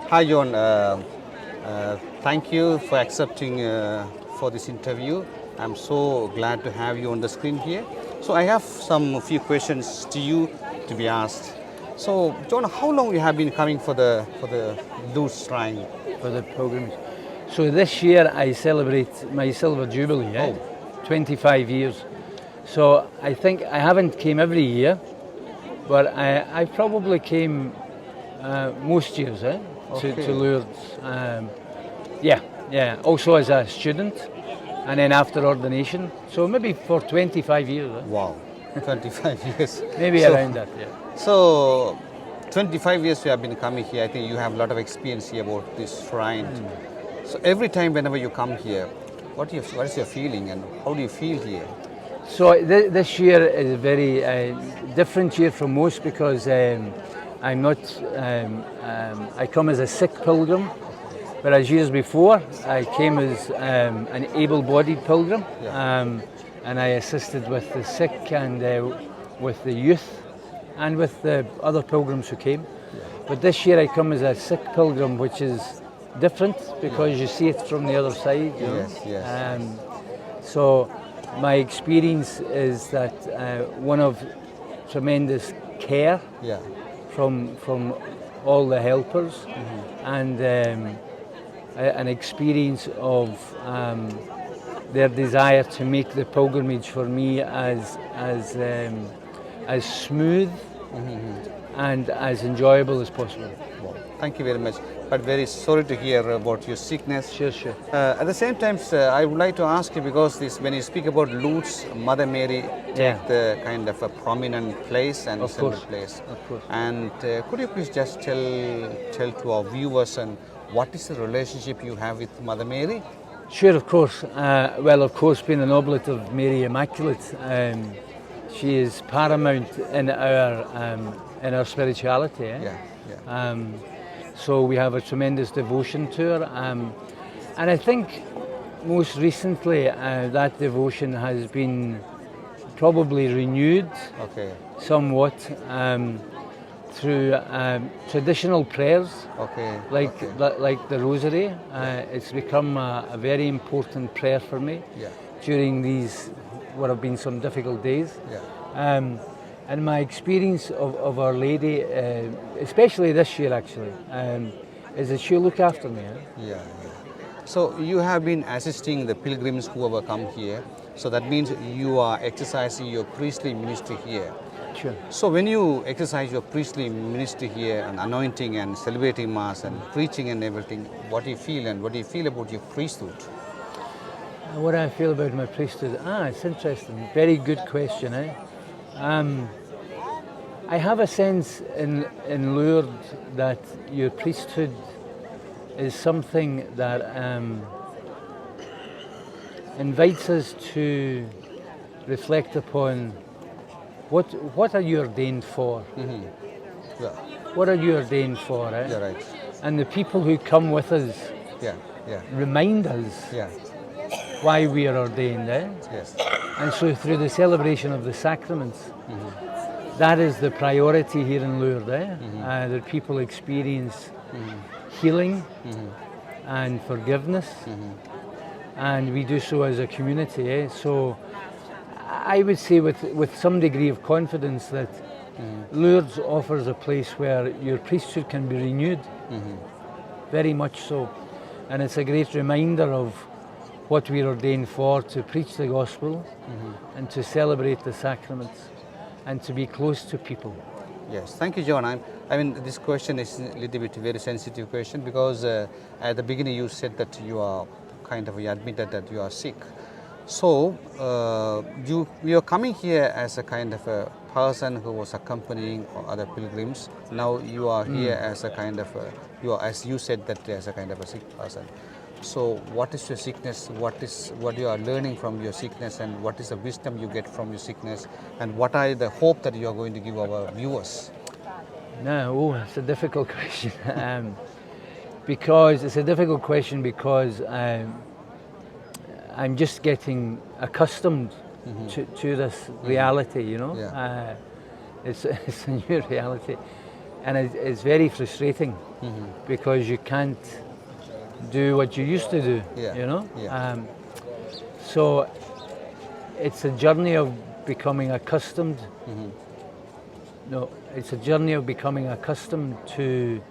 Hi, John. Thank you for accepting for this interview. I'm so glad to have you on the screen here. So I have some few questions to you to be asked. So, John, how long you have been coming for the Lourdes Shrine? For the pilgrimage. So this year I celebrate my Silver Jubilee, 25 years. So I think I haven't came every year, but I probably came most years to Lourdes. Also as a student and then after ordination. So maybe for 25 years. Wow, 25 years. Maybe around that, yeah. So, 25 years you have been coming here. I think you have a lot of experience here about this shrine. So every time whenever you come here, what is your feeling and how do you feel here? So this year is a very different year from most because I'm not, I come as a sick pilgrim, whereas years before I came as an able-bodied pilgrim, and I assisted with the sick and with the youth and with the other pilgrims who came. But this year I come as a sick pilgrim, which is different because you see it from the other side. You know? Yes. So my experience is that one of tremendous care from all the helpers, and an experience of their desire to make the pilgrimage for me as smooth and as enjoyable as possible. Wow. Thank you very much. But very sorry to hear about your sickness. Sure. At the same time, I would like to ask you, because when you speak about Lourdes, Mother Mary take the kind of a prominent place and central place. Of course. And could you please just tell to our viewers and what is the relationship you have with Mother Mary? Sure, of course. Well, of course, being an Oblate of Mary Immaculate, she is paramount in our spirituality. So we have a tremendous devotion to her, and I think most recently that devotion has been probably renewed somewhat through traditional prayers, like the Rosary. It's become a very important prayer for me during these what have been some difficult days. And my experience of Our Lady, especially this year actually, is that she'll look after me. So you have been assisting the pilgrims who have come here. So that means you are exercising your priestly ministry here. Sure. So when you exercise your priestly ministry here and anointing and celebrating Mass and preaching and everything, what do you feel and what do you feel about your priesthood? What do I feel about my priesthood? It's interesting. Very good question. I have a sense in Lourdes that your priesthood is something that invites us to reflect upon what are you ordained for? What are you ordained for? Right. And the people who come with us remind us why we are ordained. And so through the celebration of the sacraments, that is the priority here in Lourdes, that people experience healing and forgiveness, and we do so as a community. So I would say with some degree of confidence that Lourdes offers a place where your priesthood can be renewed, very much so. And it's a great reminder of what we're ordained for, to preach the gospel and to celebrate the sacraments and to be close to people. Yes, thank you, John. I mean, this question is a little bit very sensitive question because at the beginning you said that you are you admitted that you are sick. So you are coming here as a kind of a person who was accompanying other pilgrims. Now you are here as a kind of as you said, that as a kind of a sick person. So what is your sickness? What you are learning from your sickness, and what is the wisdom you get from your sickness, and what are the hope that you are going to give our viewers? It's a difficult question. Because it's a difficult question because I'm just getting accustomed to this reality. It's a new reality. and it's very frustrating because you can't do what you used to do, you know. So it's a journey of becoming accustomed. No, it's a journey of becoming accustomed to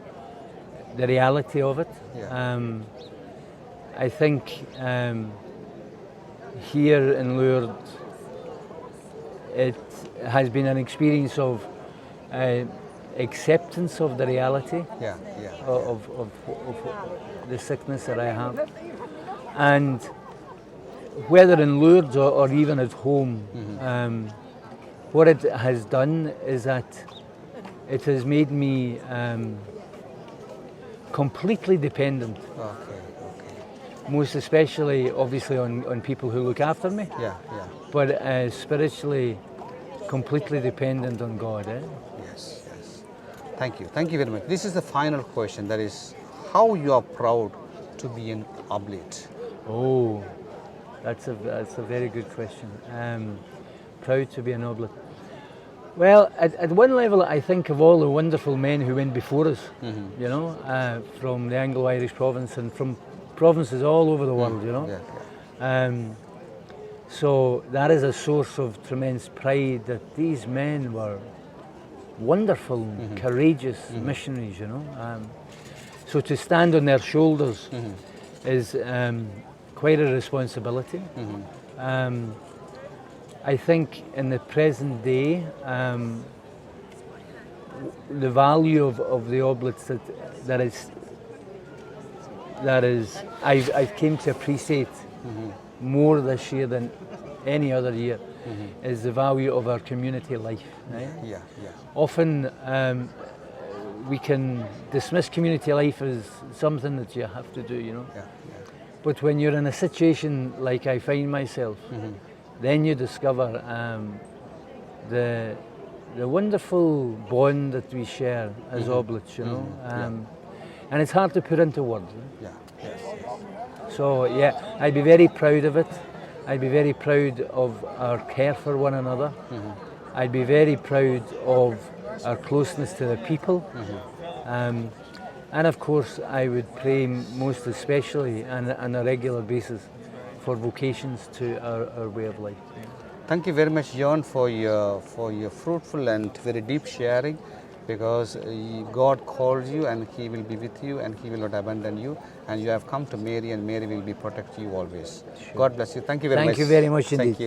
the reality of it. I think here in Lourdes, it has been an experience of acceptance of the reality of the sickness that I have. And whether in Lourdes or even at home, what it has done is that it has made me completely dependent. Most especially, obviously, on people who look after me. But spiritually, completely dependent on God. Yes. Thank you very much. This is the final question. That is, how you are proud to be an oblate? Oh, that's a very good question. Proud to be an oblate. Well, at one level, I think of all the wonderful men who went before us, you know, from the Anglo-Irish province and from provinces all over the world, you know. So that is a source of tremendous pride that these men were wonderful, courageous missionaries, you know. So to stand on their shoulders is quite a responsibility. I think in the present day, the value of the Oblates that is I've came to appreciate more this year than any other year is the value of our community life. Right? Often we can dismiss community life as something that you have to do, you know. But when you're in a situation like I find myself, then you discover the wonderful bond that we share as Oblates, you know. And it's hard to put into words. So yeah, I'd be very proud of it. I'd be very proud of our care for one another. I'd be very proud of our closeness to the people. And of course, I would pray most especially on a regular basis for vocations to our way of life. Thank you very much, John, for your fruitful and very deep sharing, because God calls you and He will be with you and He will not abandon you, and you have come to Mary and Mary will be protect you always. Sure. God bless you. Thank you very much. Thank you very much indeed. Thank you.